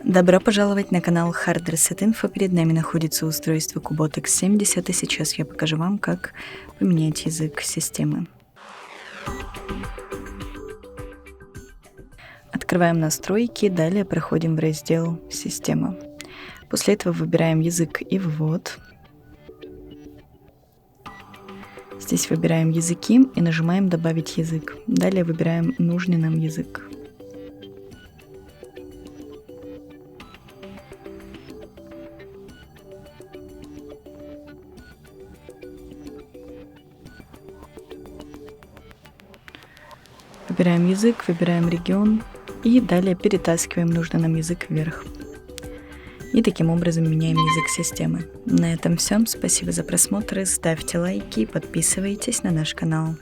Добро пожаловать на канал Hard Reset Info. Перед нами находится устройство CUBOT X70, и сейчас я покажу вам, как поменять язык системы. Открываем настройки, далее проходим в раздел «Система». После этого выбираем язык и ввод. Здесь выбираем языки и нажимаем «Добавить язык». Далее выбираем нужный нам язык. Выбираем язык, выбираем регион и далее перетаскиваем нужный нам язык вверх. И таким образом меняем язык системы. На этом все. Спасибо за просмотр. Ставьте лайки и подписывайтесь на наш канал.